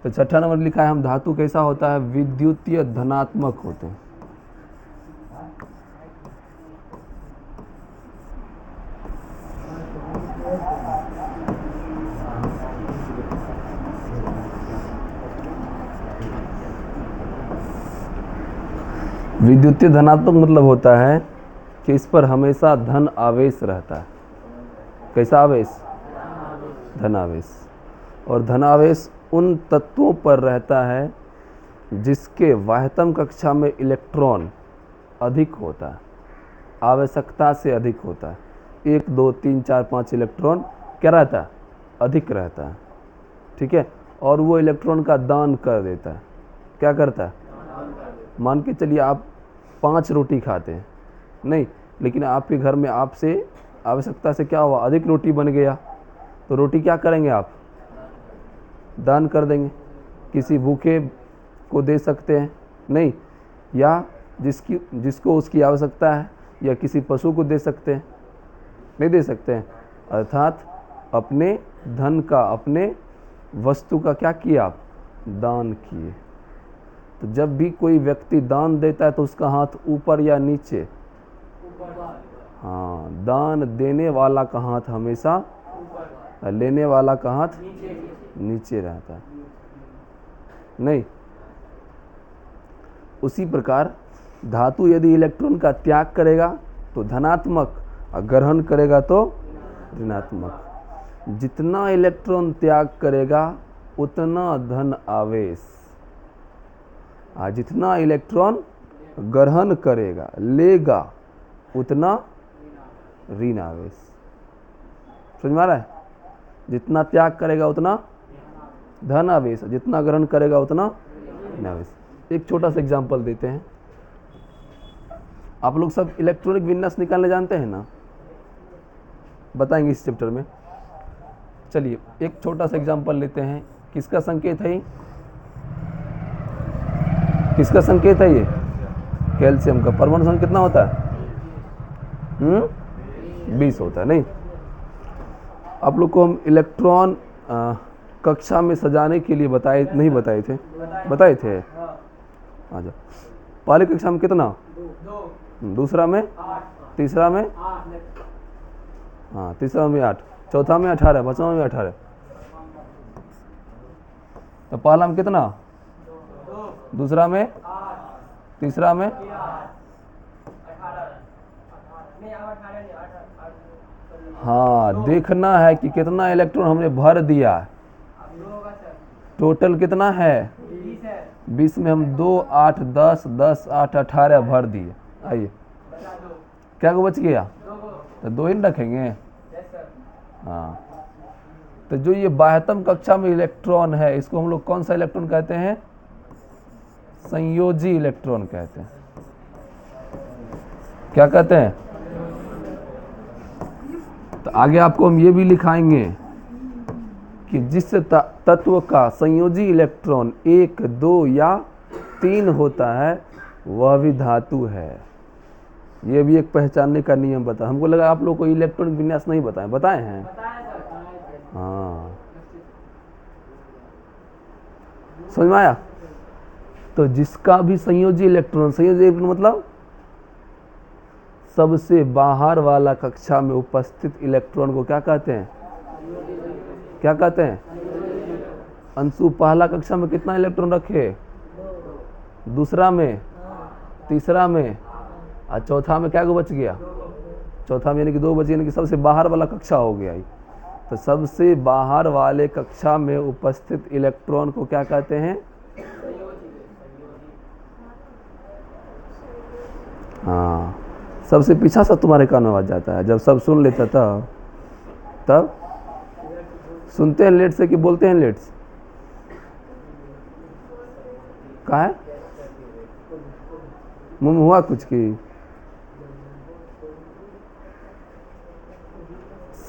तो छठा नंबर लिखा है हम धातु कैसा होता है, विद्युतीय धनात्मक होते हैं। विद्युतीय धनात्मक मतलब होता है कि इस पर हमेशा धन आवेश रहता है। कैसा आवेश? धन आवेश। और धन आवेश उन तत्वों पर रहता है जिसके वाह्यतम कक्षा में इलेक्ट्रॉन अधिक होता है, आवश्यकता से अधिक होता है। 1 2 3 4 5 इलेक्ट्रॉन क्या रहता है? अधिक रहता है। ठीक है। और वो इलेक्ट्रॉन का दान कर देता है। क्या करता है? मान के चलिए आप 5 रोटी खाते हैं, नहीं, लेकिन आपके घर में आपसे आवश्यकता से क्या हुआ, अधिक रोटी बन गया, तो रोटी क्या करेंगे आप? दान कर देंगे। किसी भूखे को दे सकते हैं, नहीं, या जिसको उसकी आवश्यकता है, या किसी पशु को दे सकते हैं, नहीं दे सकते हैं। अर्थात अपने धन का, अपने वस्तु का क्या किया आप? दान किए। तो जब भी कोई व्यक्ति दान देता है तो उसका हाथ ऊपर या नीचे? हाँ, दान देने वाला का हाथ हमेशा ऊपर, लेने वाला का हाथ नीचे रहता है, नहीं। उसी प्रकार धातु यदि इलेक्ट्रॉन का त्याग करेगा तो धनात्मक, और ग्रहण करेगा तो ऋणात्मक। जितना इलेक्ट्रॉन त्याग करेगा उतना धन आवेश, जितना इलेक्ट्रॉन ग्रहण करेगा, लेगा, उतना ऋण आवेश। समझ में आ रहा है? जितना त्याग करेगा उतना धन आवेश, जितना ग्रहण करेगा उतना ऋण आवेश। एक छोटा सा एग्जांपल देते हैं। आप लोग सब इलेक्ट्रॉनिक विन्यास निकालने जानते हैं ना? बताएंगे इस चैप्टर में। चलिए एक छोटा सा एग्जांपल लेते हैं। किसका संकेत है ये? किसका संकेत है ये? कैल्शियम का। परमाणु संख्या कितना होता है? 20 होता है, नहीं। आप लोग को हम इलेक्ट्रॉन कक्षा में सजाने के लिए बताए, नहीं बताए थे? बताए थे। अच्छा, पहली कक्षा में कितना? 2, दूसरा में 8, तीसरा में 8, हाँ तीसरा में 8, चौथा में 18, पांचवा में 18। तो पहला में कितना? 2, दूसरा में 8, तीसरा में 18। हाँ, देखना है कि कितना इलेक्ट्रॉन हमने भर दिया। टोटल कितना है? 20 में हम 2 8 10 10 8 18 भर दिए। आइए, क्या को बच गया? तो 2 ही रखेंगे। हाँ, तो जो ये बाह्यतम कक्षा में इलेक्ट्रॉन है, इसको हम लोग कौन सा इलेक्ट्रॉन कहते हैं? संयोजी इलेक्ट्रॉन कहते हैं। क्या कहते हैं? तो आगे आपको हम ये भी लिखाएंगे कि जिस तत्व का संयोजी इलेक्ट्रॉन 1 2 या 3 होता है वह भी धातु है। ये भी एक पहचानने का नियम बता। हमको लगा आप लोग को इलेक्ट्रॉनिक विन्यास नहीं बताए। बताए हैं? हाँ, समझ में आया? तो जिसका भी संयोजी इलेक्ट्रॉन मतलब सबसे बाहर वाला कक्षा में उपस्थित इलेक्ट्रॉन को क्या कहते हैं? क्या कहते हैं? अंशु पहला कक्षा में कितना इलेक्ट्रॉन रखे? दूसरा में, तीसरा में, और चौथा में क्या को बच गया? चौथा में यानी कि 2 बचे, यानी कि सबसे बाहर वाला कक्षा हो गया। तो सबसे बाहर वाले कक्षा में उपस्थित इलेक्ट्रॉन को क्या कहते हैं? हाँ, सबसे पीछा सा तुम्हारे कान में आवाज जाता है। जब सब सुन लेता तब सुनते हैं लेट से कि बोलते हैं लेट से? कहा है? मुंह में हुआ कुछ की?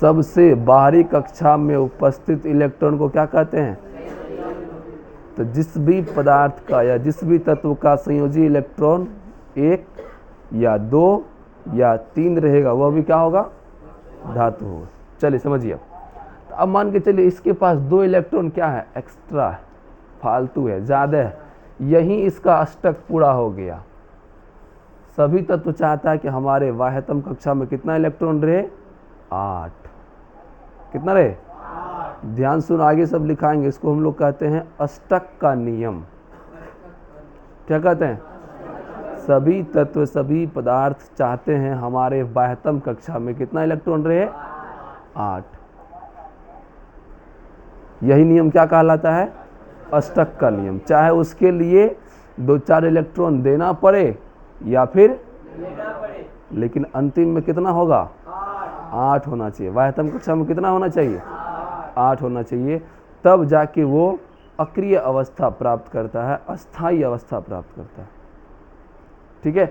सबसे बाहरी कक्षा में उपस्थित इलेक्ट्रॉन को क्या कहते हैं? तो जिस भी पदार्थ का या जिस भी तत्व का संयोजी इलेक्ट्रॉन 1 या 2 या 3 रहेगा वह भी क्या होगा? धातु होगा। चलिए समझिए। तो अब मान के चलिए इसके पास 2 इलेक्ट्रॉन क्या है? एक्स्ट्रा है। फालतू है, ज़्यादा है। यही इसका अष्टक पूरा हो गया। सभी तत्व चाहता है कि हमारे बाह्यतम कक्षा में कितना इलेक्ट्रॉन रहे? 8। कितना रहे? 8। ध्यान सुन, आगे सब लिखाएंगे। इसको हम लोग कहते हैं अष्टक का नियम। क्या कहते हैं? सभी तत्व, सभी पदार्थ चाहते हैं हमारे बाह्यतम कक्षा में कितना इलेक्ट्रॉन रहे? 8। यही नियम क्या कहलाता है? अष्टक का नियम। चाहे उसके लिए 2-4 इलेक्ट्रॉन देना पड़े या फिर लेना पड़े, लेकिन अंतिम में कितना होगा? 8 होना चाहिए। बाह्यतम कक्षा में कितना होना चाहिए? 8 होना चाहिए। तब जाके वो अक्रिय अवस्था प्राप्त करता है, अस्थायी अवस्था प्राप्त करता है। ठीक है,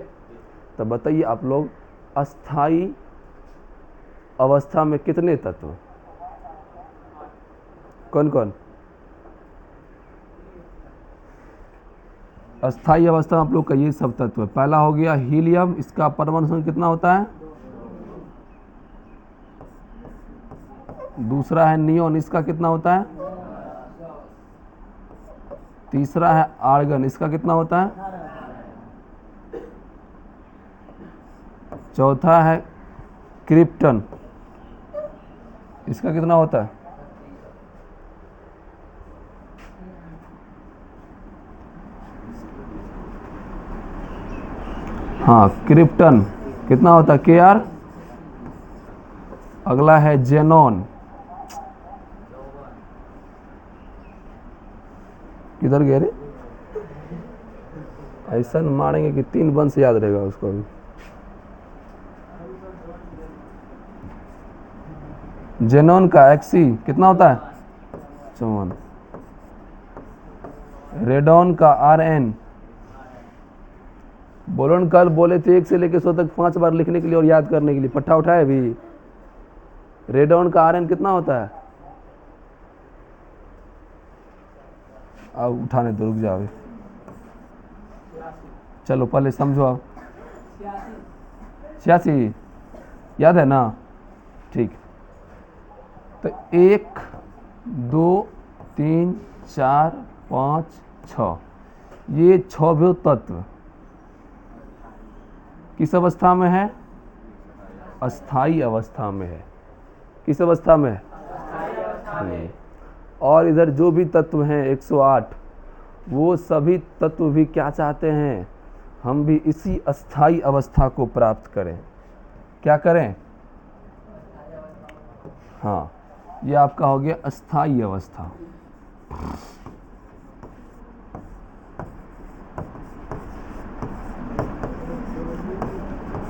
तो बताइए आप लोग, अस्थायी अवस्था में कितने तत्व? कौन कौन? अस्थायी अवस्था में आप लोग का ये सब तत्व। पहला हो गया हीलियम, इसका परमाणु संख्या कितना होता है? दूसरा है नियोन, इसका कितना होता है? तीसरा है आर्गन, इसका कितना होता है? चौथा है क्रिप्टन, इसका कितना होता है? हाँ, क्रिप्टन कितना होता है? Kr। अगला है जेनॉन, किधर गए रे? ऐसा मारेंगे कि 3 वंश याद रहेगा उसको भी। जेनॉन का Xc कितना होता है? 54। रेडॉन का Rn, बोलोन कल बोले थे 1 से लेकर 100 तक 5 बार लिखने के लिए और याद करने के लिए। पट्टा उठाए भी? रेडॉन का Rn कितना होता है? अब उठाने तो रुक जाओ, चलो पहले समझो। आप 86 याद है ना? ठीक, तो 1 2 3 4 5 6, ये 6 तत्व किस अवस्था में है? अस्थाई अवस्था में है। किस अवस्था में है? और इधर जो भी तत्व हैं 108, वो सभी तत्व भी क्या चाहते हैं? हम भी इसी अस्थाई अवस्था को प्राप्त करें। क्या करें? हाँ, ये आपका हो गया अस्थाई अवस्था।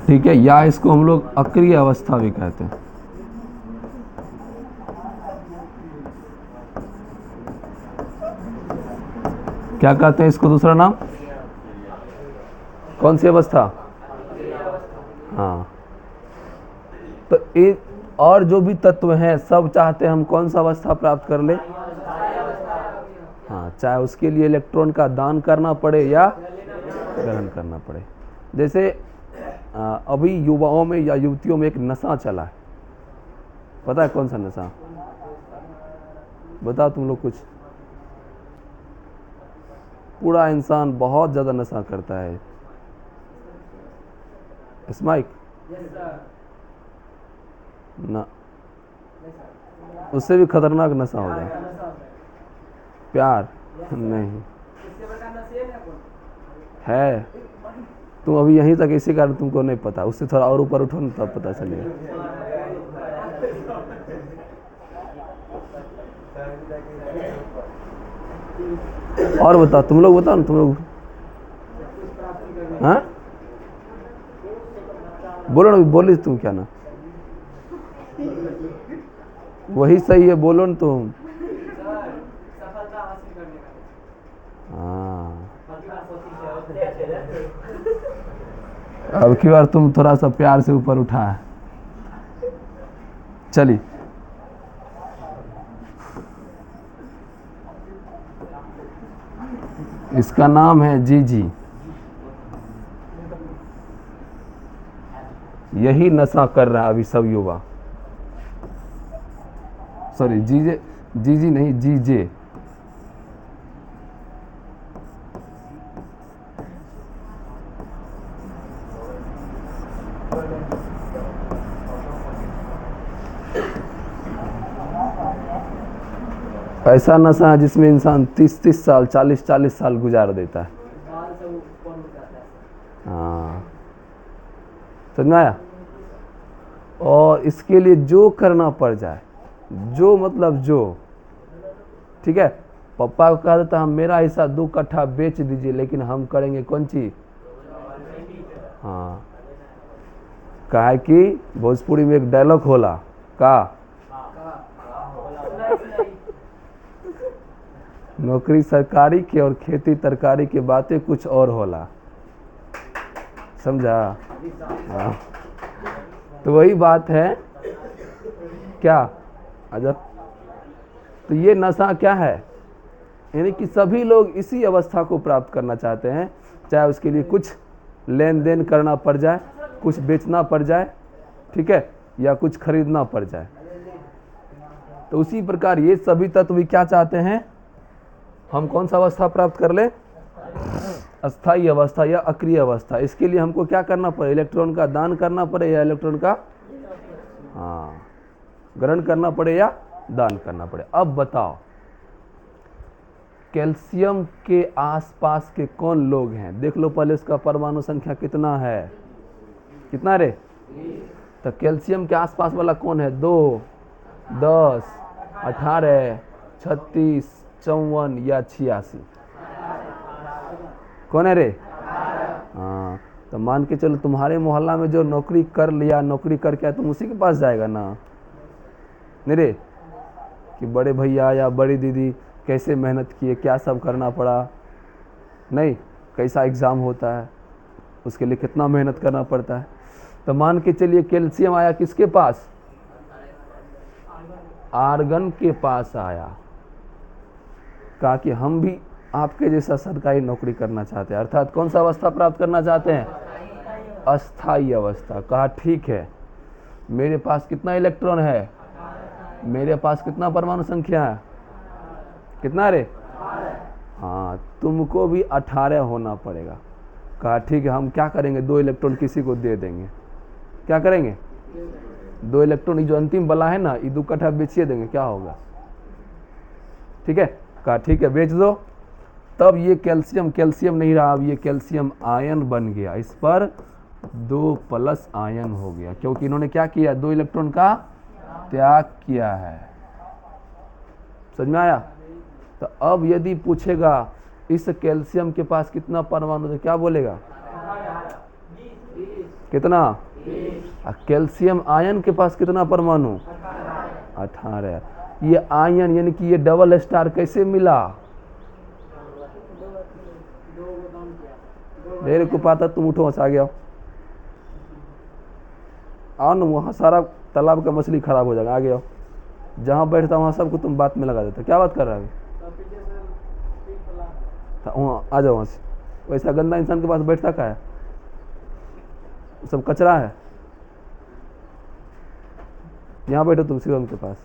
ठीक है, या इसको हम लोग अक्रिय अवस्था भी कहते हैं। क्या कहते हैं इसको दूसरा नाम? कौन सी अवस्था? हाँ, तो एक और जो भी तत्व हैं सब चाहते हैं हम कौन सा अवस्था प्राप्त कर ले? हाँ, चाहे उसके लिए इलेक्ट्रॉन का दान करना पड़े या ग्रहण करना पड़े। जैसे अभी युवाओं में या युवतियों में एक नशा चला है, पता है कौन सा नशा? बताओ तुम लोग कुछ। पूरा इंसान बहुत ज़्यादा नशा करता है। स्माइक ना, उससे भी खतरनाक नशा होगा। प्यार नहीं है। तुम अभी यहीं तक, इसी कारण तुमको नहीं पता। उससे थोड़ा और ऊपर उठो ना, तब पता चलेगा। और बताओ, तुम लोग बताओ ना, तुम लोग। हाँ, बोलो ना, बोली तुम क्या ना? वही सही है, बोलो ना तुम। हाँ, अब की बार तुम थोड़ा सा प्यार से ऊपर उठा है। चलिए, इसका नाम है जीजी। यही नशा कर रहा है अभी सब युवा। सॉरी, जीजे, जीजी नहीं, जीजे। ऐसा नशा है जिसमें इंसान 30-30 साल 40-40 साल गुजार देता है। हाँ, समझ में आया? और इसके लिए जो करना पड़ जाए, जो मतलब जो, ठीक है, पापा को कहा देता हम मेरा हिस्सा 2 कट्ठा बेच दीजिए, लेकिन हम करेंगे कौन चीज? हाँ, कहा कि भोजपुरी में एक डायलॉग होला का, नौकरी सरकारी के और खेती तरकारी के बातें कुछ और होला, समझा? हाँ, तो वही बात है क्या अजब। तो ये नशा क्या है? यानी कि सभी लोग इसी अवस्था को प्राप्त करना चाहते हैं, चाहे उसके लिए कुछ लेन देन करना पड़ जाए, कुछ बेचना पड़ जाए, ठीक है, या कुछ खरीदना पड़ जाए। तो उसी प्रकार ये सभी तत्व भी क्या चाहते हैं? हम कौन सा अवस्था प्राप्त कर ले? अस्थाई अवस्था या अक्रिय अवस्था। इसके लिए हमको क्या करना पड़े? इलेक्ट्रॉन का दान करना पड़े या इलेक्ट्रॉन का ग्रहण करना पड़े या दान करना पड़े। अब बताओ, कैल्शियम के आसपास के कौन लोग हैं? देख लो पहले उसका परमाणु संख्या कितना है, कितना रे? तो कैल्शियम के आसपास वाला कौन है? 2, 10, 18, 36, 54 या 86? कौन है रे? हाँ, तो मान के चलो तुम्हारे मोहल्ला में जो नौकरी कर लिया, नौकरी करके आया, तुम उसी के पास जाएगा ना, नहीं रे? कि बड़े भैया या बड़ी दीदी कैसे मेहनत किए, क्या सब करना पड़ा, नहीं, कैसा एग्ज़ाम होता है, उसके लिए कितना मेहनत करना पड़ता है। तो मान के चलिए कैल्शियम आया किसके पास? आर्गन के पास आया, कहा कि हम भी आपके जैसा सरकारी नौकरी करना चाहते हैं, अर्थात कौन सा अवस्था प्राप्त करना चाहते हैं? अस्थाई अवस्था। कहा ठीक है, मेरे पास कितना इलेक्ट्रॉन है? मेरे पास कितना परमाणु संख्या है? कितना रे? हाँ, तुमको भी 18 होना पड़ेगा। कहा ठीक है, हम क्या करेंगे? 2 इलेक्ट्रॉन किसी को दे देंगे। क्या करेंगे? 2 इलेक्ट्रॉन जो अंतिम वाला है ना, ये 2 कट्ठा बेचिए देंगे, क्या होगा? ठीक है। कहा ठीक है, बेच दो। तब ये कैल्शियम नहीं रहा, अब ये कैल्शियम आयन बन गया, इस पर 2+ आयन हो गया, क्योंकि इन्होंने क्या किया? 2 इलेक्ट्रॉन का त्याग किया है। समझ में आया? तो अब यदि पूछेगा इस कैल्शियम के पास कितना परमाणु, तो क्या बोलेगा? कितना? कैल्शियम आयन के पास कितना परमाणु? 18। ये आयन यानी कि ये डबल स्टार कैसे मिला? ढेर को पाता, तुम उठो, आ गया, आओ ना, वहाँ सारा तालाब का मछली खराब हो जाएगा, आ गया। जहाँ बैठता वहाँ सबको तुम बात में लगा देता। क्या बात कर रहा है अभी? वहाँ आ जाओ, वहाँ से। वैसा गंदा इंसान के पास बैठता क्या है? सब कचरा है। यहाँ बैठो तुम शिवम के पास।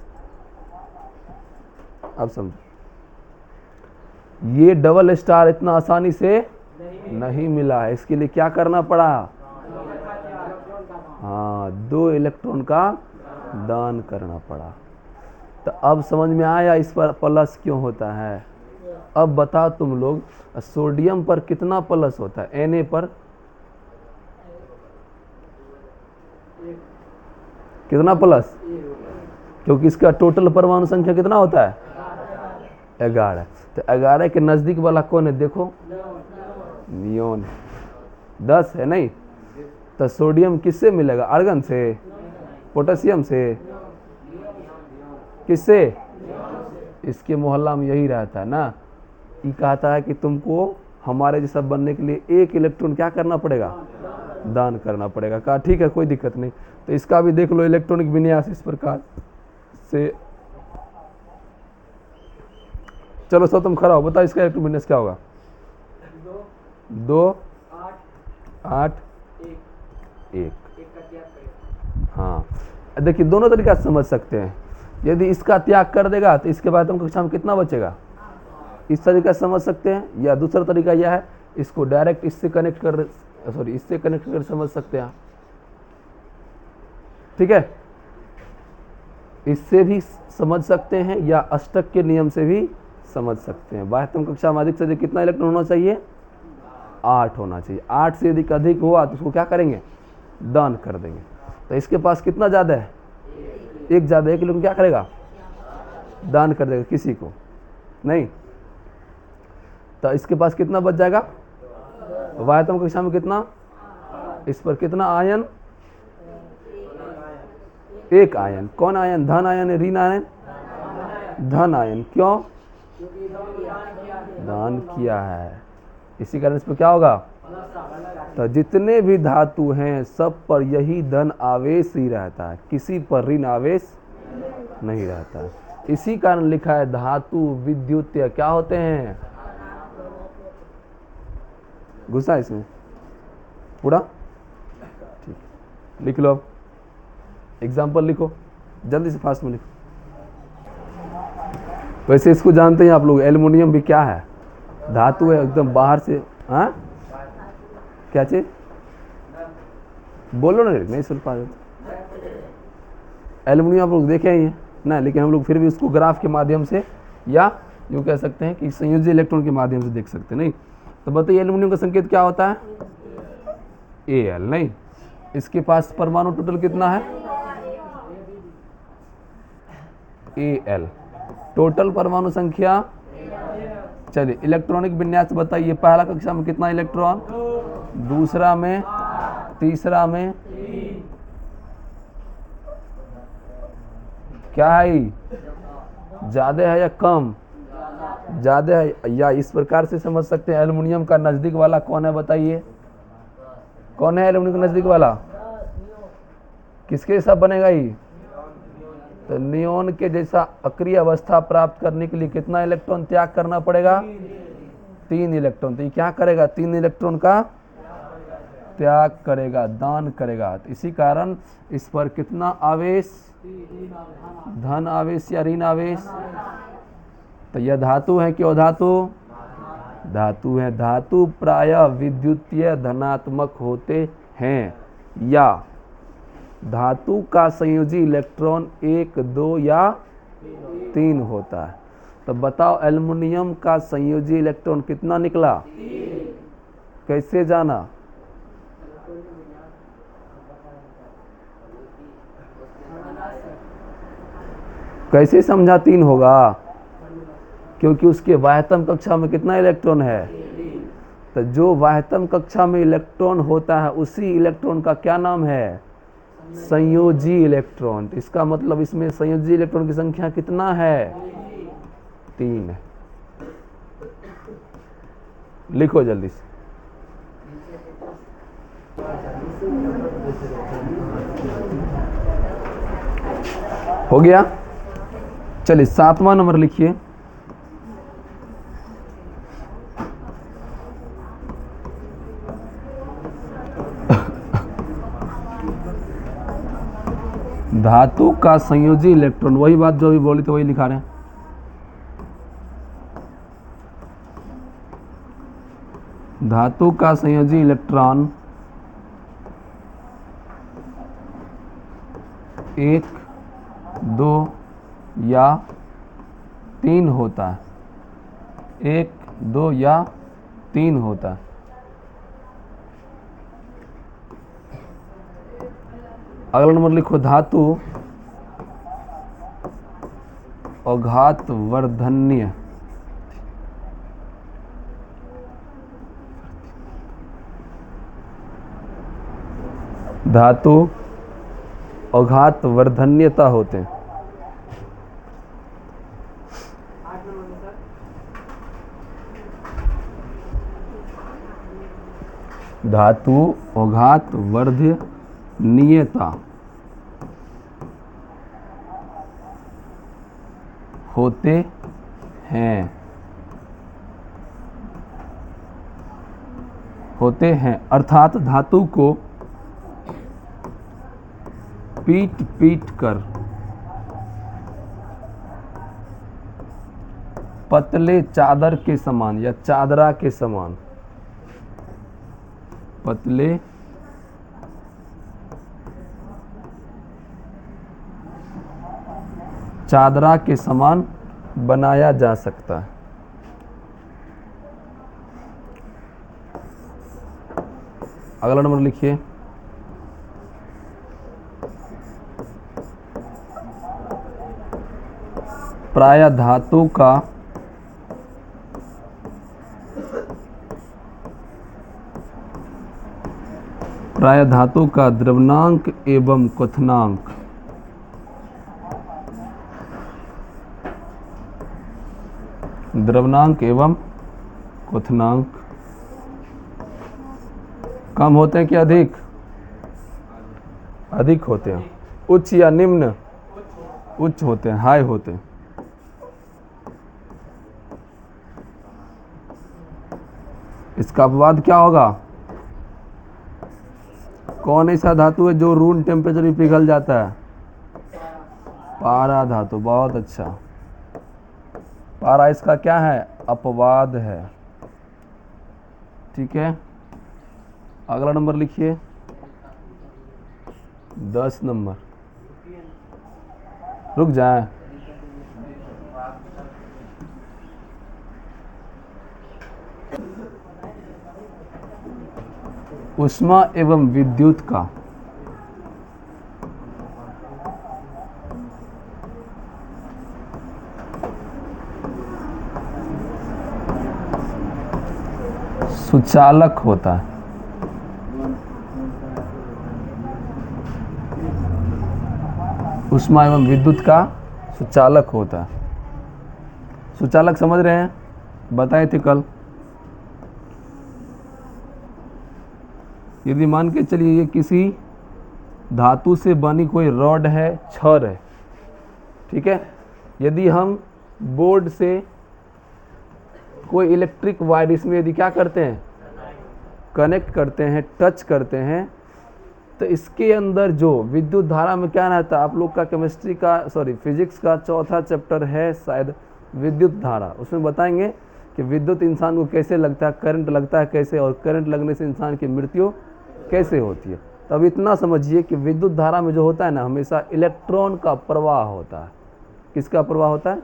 अब समझो, ये डबल स्टार इतना आसानी से नहीं मिला है, इसके लिए क्या करना पड़ा? हाँ, 2 इलेक्ट्रॉन का दान करना पड़ा। तो अब समझ में आया इस पर प्लस क्यों होता है। अब बताओ तुम लोग, सोडियम पर कितना प्लस होता है? Na पर कितना प्लस? क्योंकि इसका टोटल परमाणु संख्या कितना होता है? 11। तो 11 के नजदीक वाला कौन है? देखो, नियोन। 10 है नहीं? तो सोडियम किससे मिलेगा? आर्गन से? पोटेशियम से? किससे? इसके मोहल्ला में यही रहता है ना। ये कहता है कि तुमको हमारे जैसा बनने के लिए 1 इलेक्ट्रॉन क्या करना पड़ेगा? दान करना पड़ेगा। कहा ठीक है, कोई दिक्कत नहीं। तो इसका भी देख लो इलेक्ट्रॉनिक विन्यास इस प्रकार से। चलो सब तुम खड़ा हो, बताओ इसका इलेक्ट्रॉनिक विन्यास क्या होगा? 2, 8, 1। हाँ, देखिए दोनों तरीका से समझ सकते हैं। यदि इसका त्याग कर देगा तो इसके बाद तुमको कक्षा में कितना बचेगा? इस तरीका से समझ सकते हैं। या दूसरा तरीका यह है, इसको डायरेक्ट इससे कनेक्ट कर समझ सकते हैं। ठीक है, इससे भी समझ सकते हैं या अष्टक के नियम से भी समझ सकते हैं। बाह्यतम कक्षा में अधिक से अधिक कितना इलेक्ट्रॉन होना चाहिए? 8 होना चाहिए। 8 से यदि अधिक हुआ तो उसको क्या करेंगे? दान कर देंगे। तो इसके पास कितना ज़्यादा है? एक ज़्यादा, एक इलेक्ट्रॉन क्या करेगा? दान कर देगा किसी को नहीं। तो इसके पास कितना बच जाएगा? बाह्यतम कक्षा में कितना? इस पर कितना आयन? एक आयन। कौन आयन? धन आयन है, ऋण आयन? धन आयन। क्यों? दान किया है, इसी कारण इस पर क्या होगा? तो जितने भी धातु हैं सब पर यही धन आवेश ही रहता है, किसी पर ऋण आवेश नहीं रहता है। इसी कारण लिखा है धातु विद्युतीय क्या होते हैं? घुसा इसमें पूरा? ठीक, लिख लो। अब एग्जाम्पल लिखो, जल्दी से फास्ट में लिखो। वैसे इसको जानते हैं आप लोग, एल्युमिनियम भी क्या है? धातु है, एकदम बाहर से। हाँ, क्या चीज बोलो ना, नहीं सुन पा रहे। एल्युमिनियम आप लोग देखे ही हैं ना, लेकिन हम लोग फिर भी उसको ग्राफ के माध्यम से या यूँ कह सकते हैं कि संयोजी इलेक्ट्रॉन के माध्यम से देख सकते हैं। नहीं तो बताइए एल्युमिनियम का संकेत क्या होता है? Al। नहीं, इसके पास परमाणु टोटल कितना है? Al। टोटल परमाणु संख्या। चलिए इलेक्ट्रॉनिक विन्यास बताइए, पहला कक्षा में कितना इलेक्ट्रॉन? दूसरा में, तीसरा में क्या है? ज्यादा है या कम? ज्यादा है। या इस प्रकार से समझ सकते हैं, एल्युमिनियम का नजदीक वाला कौन है बताइए? कौन है एल्युमिनियम का नजदीक वाला? किसके साथ बनेगा ये? तो नियोन के जैसा अक्रिय अवस्था प्राप्त करने के लिए कितना इलेक्ट्रॉन त्याग करना पड़ेगा? 3 इलेक्ट्रॉन। तो ये क्या करेगा? 3 इलेक्ट्रॉन का त्याग करेगा, दान करेगा। तो इसी कारण इस पर कितना आवेश? धन आवेश या ऋण आवेश? तो यह धातु है कि अधातु? धातु है। धातु प्रायः विद्युतीय धनात्मक होते हैं, या धातु का संयोजी इलेक्ट्रॉन 1, 2 या 3 होता है। तो बताओ एल्युमिनियम का संयोजी इलेक्ट्रॉन कितना निकला? कैसे जाना? कैसे समझा 3 होगा? क्योंकि उसके बाह्यतम कक्षा में कितना इलेक्ट्रॉन है? तो जो बाह्यतम कक्षा में इलेक्ट्रॉन होता है उसी इलेक्ट्रॉन का क्या नाम है? संयोजी इलेक्ट्रॉन। इसका मतलब इसमें संयोजी इलेक्ट्रॉन की संख्या कितना है? 3 है। लिखो जल्दी से। हो गया? चलिए 7वां नंबर लिखिए। धातु का संयोजी इलेक्ट्रॉन, वही बात जो अभी बोली थी वही लिखा रहे हैं। धातु का संयोजी इलेक्ट्रॉन 1, 2 या 3 होता है। 1, 2 या 3 होता है। अगला नंबर लिखो, धातु अघात वर्धन्य धातु अघात वर्धन्यता होते हैं। धातु अघात वर्धनीयता होते हैं अर्थात धातु को पीट पीट कर पतले चादर के समान या चादरा के समान, पतले चादरा के समान बनाया जा सकता है। अगला नंबर लिखिए। प्रायः धातु का द्रव्यनांक एवं क्वथनांक कम होते हैं कि अधिक? अधिक होते हैं। उच्च या निम्न? उच्च होते हैं, हाई होते हैं। इसका अपवाद क्या होगा? कौन ऐसा धातु है जो रूम टेम्परेचर में पिघल जाता है? पारा धातु। बहुत अच्छा। पारा इसका क्या है? अपवाद है। ठीक है, अगला नंबर लिखिए। 10 नंबर। रुक जाए। ऊष्मा एवं विद्युत का सुचालक होता है। ऊष्मा एवं विद्युत का सुचालक होता है। सुचालक समझ रहे हैं? बताए थे कल। यदि मान के चलिए ये किसी धातु से बनी कोई रॉड है, छड़ है, ठीक है, यदि हम बोर्ड से कोई इलेक्ट्रिक वायर इसमें यदि क्या करते हैं, कनेक्ट करते हैं, टच करते हैं, तो इसके अंदर जो विद्युत धारा में क्या रहता है, आप लोग का फिजिक्स का चौथा चैप्टर है शायद, विद्युत धारा, उसमें बताएंगे कि विद्युत इंसान को कैसे लगता है, करंट लगता है कैसे, और करंट लगने से इंसान की मृत्यु कैसे होती है। तब इतना समझिए कि विद्युत धारा में जो होता है ना, हमेशा इलेक्ट्रॉन का प्रवाह होता है। किसका प्रवाह होता है?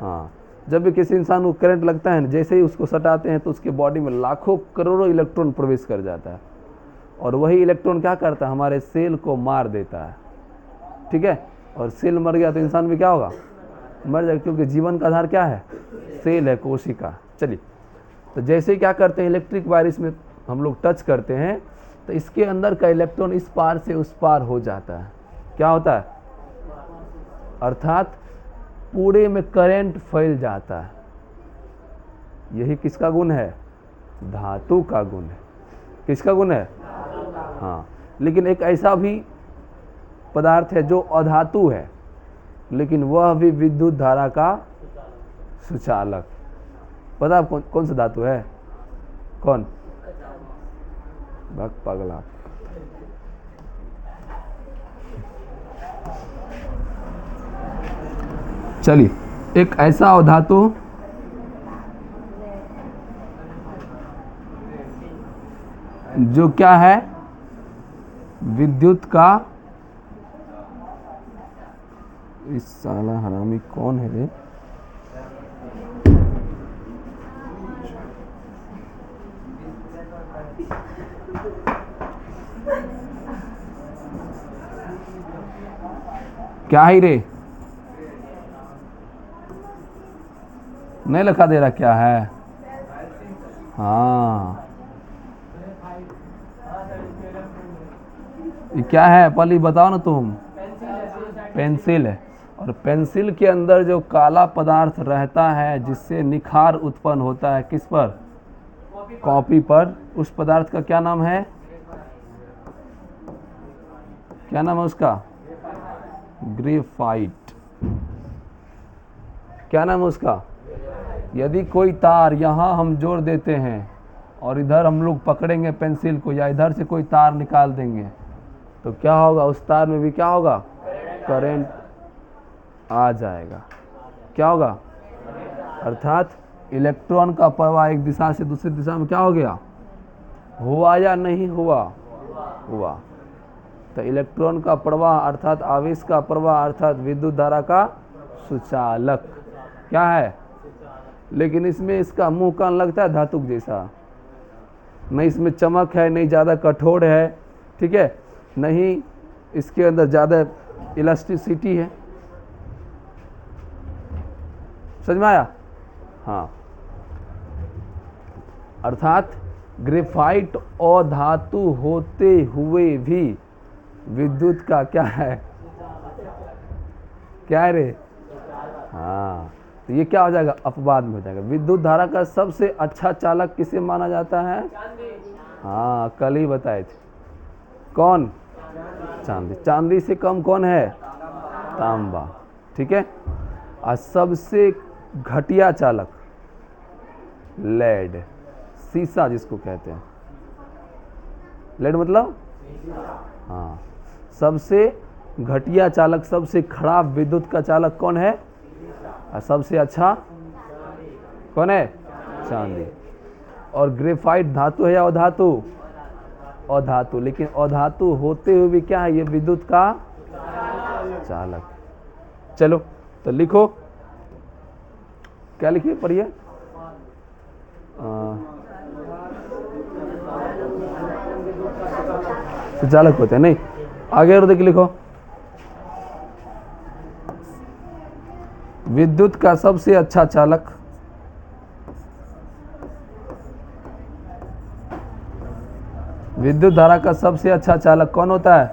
हाँ, जब भी किसी इंसान को करंट लगता है, जैसे ही उसको सटाते हैं तो उसके बॉडी में लाखों करोड़ों इलेक्ट्रॉन प्रवेश कर जाता है, और वही इलेक्ट्रॉन क्या करता है, हमारे सेल को मार देता है। ठीक है, और सेल मर गया तो इंसान भी क्या होगा, मर जाएगा, क्योंकि जीवन का आधार क्या है, सेल है, कोशिका। चलिए, तो जैसे ही क्या करते हैं, इलेक्ट्रिक वायर इसमें हम लोग टच करते हैं, तो इसके अंदर का इलेक्ट्रॉन इस पार से उस पार हो जाता है। क्या होता है? अर्थात पूरे में करंट फैल जाता है। यही किसका गुण है? धातु का गुण है। किसका गुण है? हाँ, लेकिन एक ऐसा भी पदार्थ है जो अधातु है, लेकिन वह भी विद्युत धारा का सुचालक। पता आप कौन सा धातु है? कौन? भग पगला। चलिए, एक ऐसा अधातु जो क्या है, विद्युत का, इस साला हरामी कौन है रे? क्या ही रे, नहीं लिखा दे रहा, क्या है? हाँ, ये क्या है पहले बताओ ना तुम। पेंसिल है, और पेंसिल के अंदर जो काला पदार्थ रहता है जिससे निखार उत्पन्न होता है, किस पर? कॉपी पर। उस पदार्थ का क्या नाम है? क्या नाम है उसका? ग्रेफाइट। क्या नाम है उसका? यदि कोई तार यहाँ हम जोड़ देते हैं और इधर हम लोग पकड़ेंगे पेंसिल को, या इधर से कोई तार निकाल देंगे, तो क्या होगा, उस तार में भी क्या होगा, करंट आ जाएगा। क्या होगा? अर्थात इलेक्ट्रॉन का प्रवाह एक दिशा से दूसरी दिशा में क्या हो गया, हुआ या नहीं हुआ? हुआ। होता है। इलेक्ट्रॉन का प्रवाह अर्थात आवेश का प्रवाह अर्थात विद्युत धारा का सुचालक क्या है। लेकिन इसमें इसका मुंह कान लगता है धातुक जैसा, नहीं इसमें चमक है, नहीं ज़्यादा कठोर है, ठीक है, नहीं इसके अंदर ज़्यादा इलास्टिसिटी है। समझ में आया? हाँ, अर्थात ग्रेफाइट अधातु होते हुए भी विद्युत का क्या है, क्या है रे? हाँ, तो ये क्या हो जाएगा, अपवाद में हो जाएगा। विद्युत धारा का सबसे अच्छा चालक किसे माना जाता है? हाँ, कल ही बताए थे। कौन? चांदी। चांदी से कम कौन है? तांबा, ठीक है। और सबसे घटिया चालक लेड, सीसा जिसको कहते हैं। लेड मतलब हाँ, सबसे घटिया चालक, सबसे खराब विद्युत का चालक कौन है? और सबसे अच्छा कौन है? चांदी। और ग्रेफाइट धातु है या अधातु? अधातु। लेकिन अधातु होते हुए भी क्या है, ये विद्युत का चालक। चलो तो लिखो, क्या लिखिए, पढ़िए। तो चालक होते हैं, नहीं आगे और देख लिखो। विद्युत का सबसे अच्छा चालक, विद्युत धारा का सबसे अच्छा चालक कौन होता है?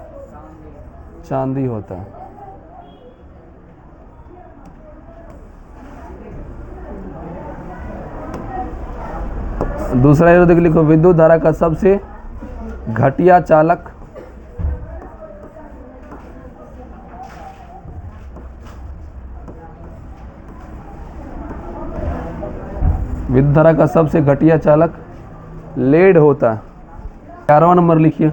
चांदी होता है। दूसरा ये देख लिखो, विद्युत धारा का सबसे घटिया चालक, विद्युत धारा का सबसे घटिया चालक लेड होता है। 11वां नंबर लिखिए।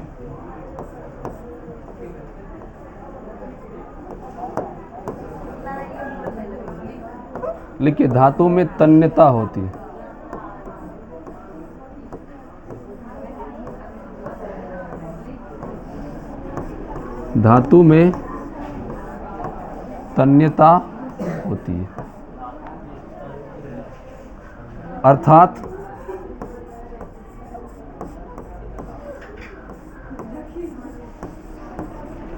लिखिए, धातु में तन्यता होती है। धातु में तन्यता होती है,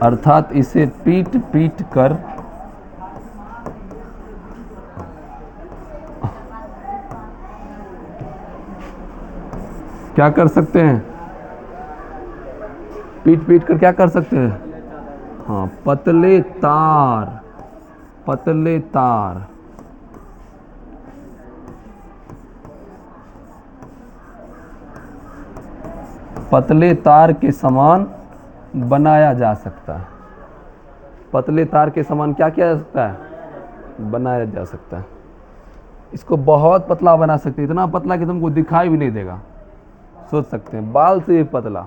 अर्थात इसे पीट पीट कर क्या कर सकते हैं? पीट पीट कर क्या कर सकते हैं? हाँ, पतले तार, पतले तार, पतले तार के समान बनाया जा सकता है। पतले तार के समान क्या किया जा सकता है? बनाया जा सकता है। इसको बहुत पतला बना सकते हैं, इतना पतला कि तुमको दिखाई भी नहीं देगा। सोच सकते हैं, बाल से भी पतला।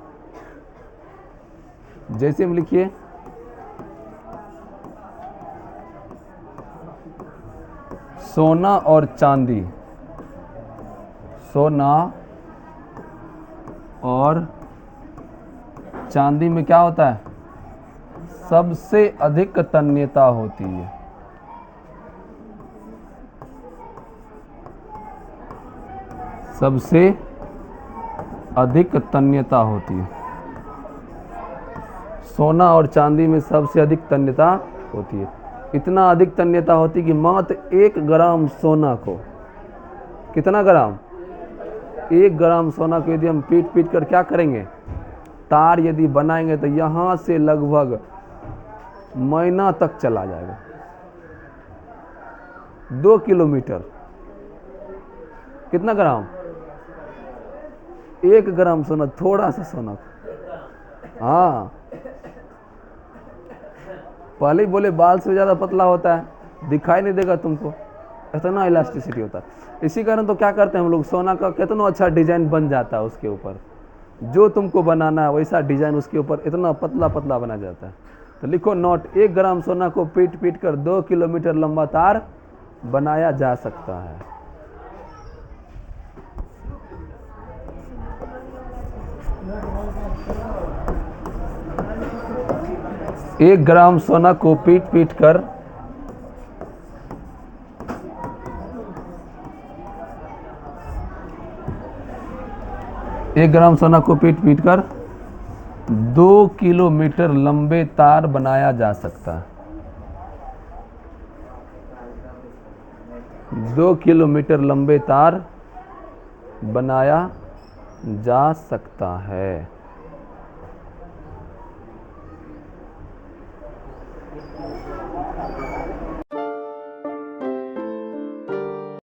जैसे हम लिखिए, सोना और चांदी, सोना और चांदी में क्या होता है? सबसे अधिक तन्यता होती है। सबसे अधिक तन्यता होती है। सोना और चांदी में सबसे अधिक तन्यता होती है। इतना अधिक तन्यता होती है कि मात्र 1 ग्राम सोना को, कितना ग्राम? 1 ग्राम सोना को यदि हम पीट पीट कर क्या करेंगे, तार यदि बनाएंगे, तो यहाँ से लगभग महीना तक चला जाएगा। 2 किलोमीटर। कितना ग्राम? 1 ग्राम सोना, थोड़ा सा सोना। हाँ, पहले ही बोले बाल से ज़्यादा पतला होता है, दिखाई नहीं देगा तुमको, इतना इलास्टिसिटी होता है। इसी कारण तो क्या करते हैं हम लोग, सोना का कितना अच्छा डिजाइन बन जाता है, उसके ऊपर जो तुमको बनाना है वैसा डिजाइन उसके ऊपर इतना पतला पतला बना जाता है। तो लिखो नोट, 1 ग्राम सोना को पीट पीट कर 2 किलोमीटर लंबा तार बनाया जा सकता है। 1 ग्राम सोना को पीट पीट कर 1 ग्राम सोना को पीट पीट कर 2 किलोमीटर लंबे तार बनाया जा सकता है। 2 किलोमीटर लंबे तार बनाया जा सकता है।